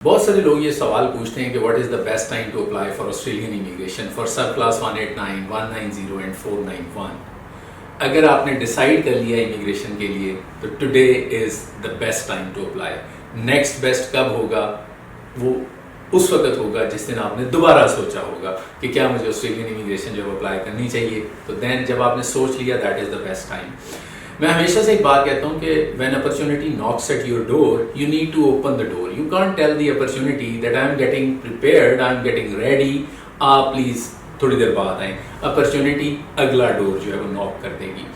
बहुत सारे लोग ये सवाल पूछते हैं कि what is the best time to apply for Australian immigration for subclass 189, 190 and 491। अगर आपने डिसाइड कर लिया इमिग्रेशन के लिए तो today is the best time to apply. Next best कब होगा? वो उस वक्त होगा जिस दिन आपने दोबारा सोचा होगा कि क्या मुझे ऑस्ट्रेलियन इमिग्रेशन जब अप्लाई करनी चाहिए, तो देन जब आपने सोच लिया that is the best time. मैं हमेशा से एक बात कहता हूँ कि when opportunity knocks at your door you need to open the door. You can't tell the opportunity that I am getting prepared, I am getting ready, आप please थोड़ी देर बाद आए। अपॉर्चुनिटी अगला डोर जो है वो नॉक कर देगी।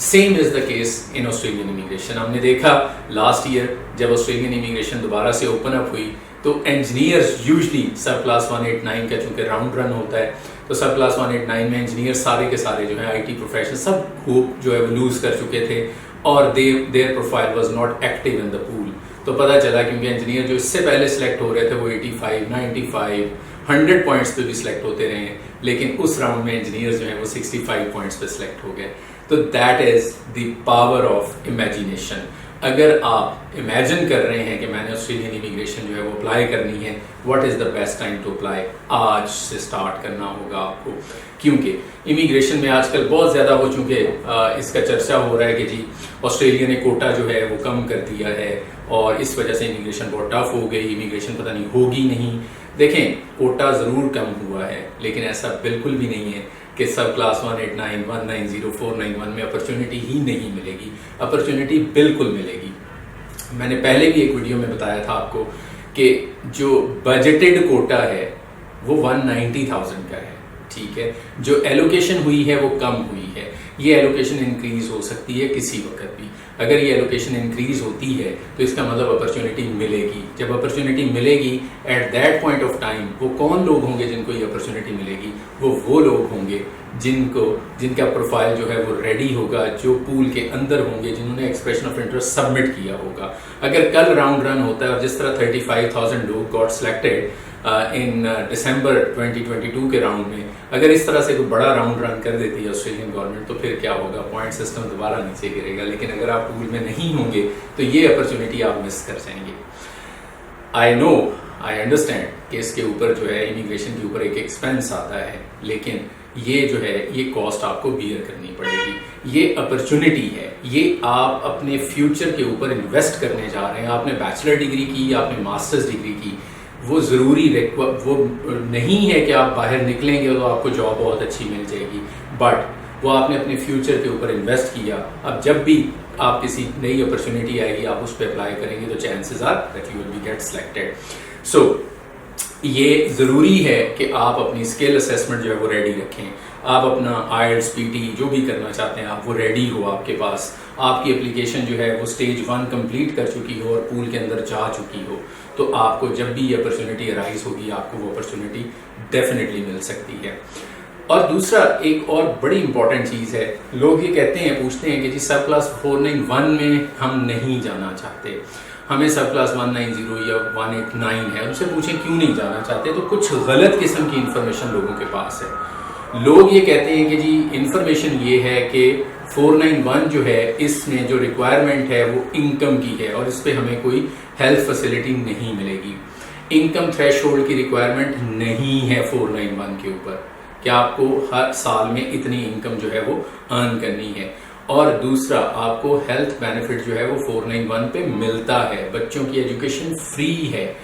Same is the case in Australian immigration. हमने देखा लास्ट ईयर जब ऑस्ट्रेलियन इमिग्रेशन दोबारा से ओपन अप हुई तो इंजीनियर्स यूजली सब क्लास 189 का चूंकि राउंड रन होता है तो सब क्लास 189 में इंजीनियर सारे के सारे जो है आईटी प्रोफेशनल सब होप जो है वो लूज कर चुके थे और there profile was not active in the pool. तो पता चला क्योंकि इंजीनियर जो इससे पहले सिलेक्ट हो रहे थे वो 85, 95, 100 पॉइंट्स पे भी सिलेक्ट होते रहे, लेकिन उस राउंड में इंजीनियर्स जो है वो 65 पॉइंट्स पे सिलेक्ट हो गए। तो that is the power of imagination. अगर आप इमेजिन कर रहे हैं कि मैंने ऑस्ट्रेलियन इमिग्रेशन जो है वो अप्लाई करनी है, what is the best time to apply? आज से स्टार्ट करना होगा आपको, क्योंकि इमिग्रेशन में आजकल बहुत ज़्यादा हो चुके इसका चर्चा हो रहा है कि जी ऑस्ट्रेलिया ने कोटा जो है वो कम कर दिया है और इस वजह से इमिग्रेशन बहुत टफ हो गई, इमिग्रेशन पता नहीं होगी नहीं। देखें, कोटा ज़रूर कम हुआ है लेकिन ऐसा बिल्कुल भी नहीं है कि सब क्लास 189, 190, 491 में अपॉर्चुनिटी ही नहीं मिलेगी। अपॉर्चुनिटी बिल्कुल मिलेगी। मैंने पहले भी एक वीडियो में बताया था आपको कि जो बजटेड कोटा है वो 190,000 का है, ठीक है। जो एलोकेशन हुई है वो कम हुई है। ये एलोकेशन इंक्रीज हो सकती है किसी वक्त भी। अगर ये एलोकेशन इंक्रीज होती है तो इसका मतलब अपॉर्चुनिटी मिलेगी। जब अपॉर्चुनिटी मिलेगी at that point of time वो कौन लोग होंगे जिनको ये अपॉर्चुनिटी मिलेगी? वो लोग होंगे जिनका प्रोफाइल जो है वो रेडी होगा, जो पूल के अंदर होंगे, जिन्होंने एक्सप्रेशन ऑफ इंटरेस्ट सबमिट किया होगा। अगर कल राउंड रन होता है और जिस तरह 35,000 लोग गॉट सिलेक्टेड इन दिसंबर 2022 के राउंड में, अगर इस तरह से कोई बड़ा राउंड रन कर देती है ऑस्ट्रेलियन गवर्नमेंट तो फिर क्या होगा? पॉइंट सिस्टम दोबारा नीचे गिरेगा। लेकिन अगर आप पूल में नहीं होंगे तो ये अपॉर्चुनिटी आप मिस कर जाएंगे। आई अंडरस्टैंड कि इसके ऊपर जो है इमिग्रेशन के ऊपर एक एक्सपेंस आता है, लेकिन ये जो है ये कॉस्ट आपको बियर करनी पड़ेगी। ये अपॉर्चुनिटी है, ये आप अपने फ्यूचर के ऊपर इन्वेस्ट करने जा रहे हैं। आपने बैचलर डिग्री की, आपने मास्टर्स डिग्री की, वो ज़रूरी वो नहीं है कि आप बाहर निकलेंगे तो आपको जॉब बहुत अच्छी मिल जाएगी, बट वो आपने अपने फ्यूचर के ऊपर इन्वेस्ट किया। अब जब भी आप किसी नई अपॉर्चुनिटी आएगी आप उस पर अप्लाई करेंगे तो chances are that you will be get selected. So ये ज़रूरी है कि आप अपनी स्किल असेसमेंट जो है वो रेडी रखें। आप अपना IELTS, PT जो भी करना चाहते हैं आप वो रेडी हो, आपके पास आपकी एप्लीकेशन जो है वो स्टेज 1 कंप्लीट कर चुकी हो और पूल के अंदर जा चुकी हो, तो आपको जब भी ये अपॉर्चुनिटी अराइज होगी आपको वो अपॉर्चुनिटी डेफिनेटली मिल सकती है। और दूसरा एक और बड़ी इंपॉर्टेंट चीज़ है, लोग ये कहते हैं, पूछते हैं कि जी सब क्लास 491 में हम नहीं जाना चाहते, हमें सब क्लास 190 या 189 है, उनसे पूछें क्यों नहीं जाना चाहते, तो कुछ गलत किस्म की इंफॉर्मेशन लोगों के पास है। लोग ये कहते हैं कि जी इंफॉर्मेशन ये है कि 491 जो है इसमें जो रिक्वायरमेंट है वो इनकम की है और इस पर हमें कोई हेल्थ फैसिलिटी नहीं मिलेगी। इनकम थ्रेशोल्ड की रिक्वायरमेंट नहीं है 491 के ऊपर कि आपको हर साल में इतनी इनकम जो है वो अर्न करनी है। और दूसरा, आपको हेल्थ बेनिफिट जो है वो 491 पे मिलता है, बच्चों की एजुकेशन फ्री है।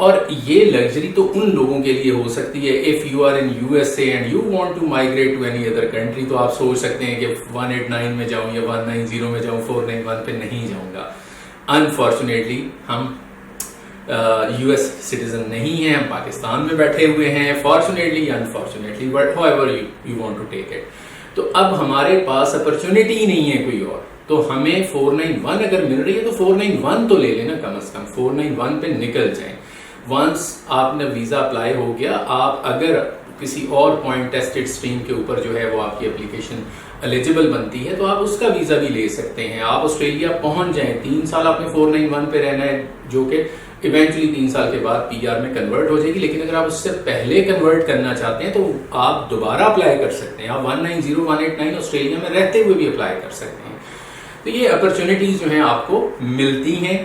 और ये लग्जरी तो उन लोगों के लिए हो सकती है if you are in USA and you want to migrate to any other country, तो आप सोच सकते हैं कि 189 में जाऊं या 190 में जाऊं, 491 पे नहीं जाऊंगा। अनफॉर्चुनेटली हम US सिटीजन नहीं हैं, हम पाकिस्तान में बैठे हुए हैं, fortunately unfortunately, but however you want to take it. तो अब हमारे पास अपॉर्चुनिटी ही नहीं है कोई और, तो हमें 491 अगर मिल रही है तो 491 तो ले लेना, कम से कम 491 पे निकल जाएं। वंस आपने वीज़ा अप्लाई हो गया, आप अगर किसी और पॉइंट टेस्टेड स्ट्रीम के ऊपर जो है वो आपकी एप्लीकेशन एलिजिबल बनती है तो आप उसका वीज़ा भी ले सकते हैं। आप ऑस्ट्रेलिया पहुंच जाएं, 3 साल आपने 491 पे रहना है जो कि इवेंचुअली 3 साल के बाद PR में कन्वर्ट हो जाएगी। लेकिन अगर आप उससे पहले कन्वर्ट करना चाहते हैं तो आप दोबारा अप्लाई कर सकते हैं। आप 190, 189 ऑस्ट्रेलिया में रहते हुए भी अप्लाई कर सकते हैं। तो ये अपॉर्चुनिटीज जो हैं आपको मिलती हैं।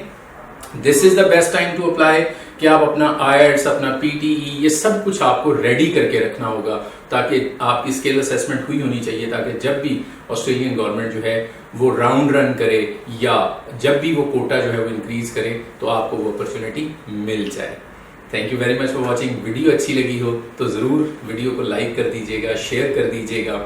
This is the best time to apply. कि आप अपना IELTS, अपना PTE, ये सब कुछ आपको रेडी करके रखना होगा, ताकि आपकी स्किल असेसमेंट हुई होनी चाहिए, ताकि जब भी ऑस्ट्रेलियन गवर्नमेंट जो है वो राउंड रन करे या जब भी वो कोटा जो है वो इंक्रीज करे तो आपको वो अपॉर्चुनिटी मिल जाए। Thank you very much for watching. Video अच्छी लगी हो तो ज़रूर वीडियो को लाइक कर दीजिएगा, शेयर कर दीजिएगा।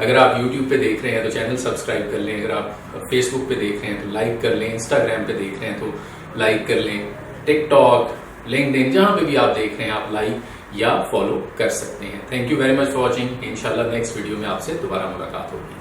अगर आप YouTube पे देख रहे हैं तो चैनल सब्सक्राइब कर लें, अगर आप Facebook पे देख रहे हैं तो लाइक कर लें, Instagram पे देख रहे हैं तो लाइक कर लें, TikTok, LinkedIn, जहाँ पे भी आप देख रहे हैं आप लाइक या फॉलो कर सकते हैं। Thank you very much for watching. इंशाल्लाह नेक्स्ट वीडियो में आपसे दोबारा मुलाकात होगी।